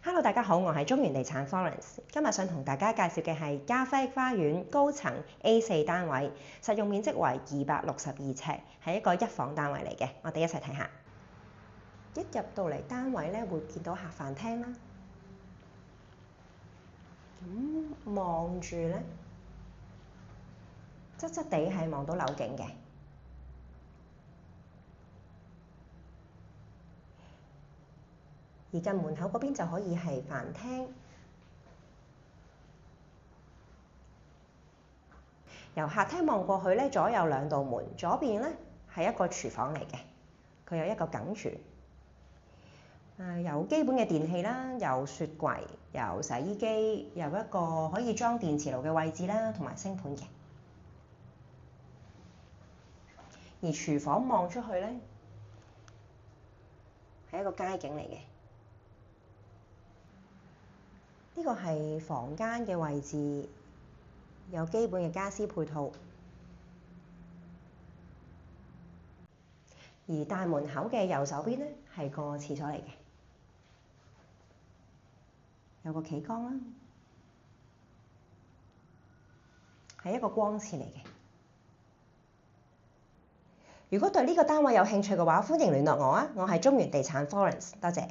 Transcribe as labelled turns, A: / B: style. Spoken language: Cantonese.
A: Hello， 大家好，我係中原地產 Florence。今日想同大家介紹嘅係嘉輝花園高層 A4 單位，實用面積為262尺，係一個一房單位嚟嘅。我哋一齊睇下。一入到嚟單位咧，會見到客飯廳啦。咁望住咧，側側地係望到樓景嘅。而近門口嗰邊就可以係飯廳。由客廳望過去咧，左右兩道門，左邊咧係一個廚房嚟嘅，佢有一個梗廚。有基本嘅電器啦，有雪櫃，有洗衣機，有一個可以裝電磁爐嘅位置啦，同埋星盆嘅。而廚房望出去咧，係一個街景嚟嘅。呢個係房間嘅位置，有基本嘅家私配套。而大門口嘅右手邊咧，係個廁所嚟嘅。有個企缸啦，係一個光廁嚟嘅。如果對呢個單位有興趣嘅話，歡迎聯絡我啊！我係中原地產 Florence， 多謝。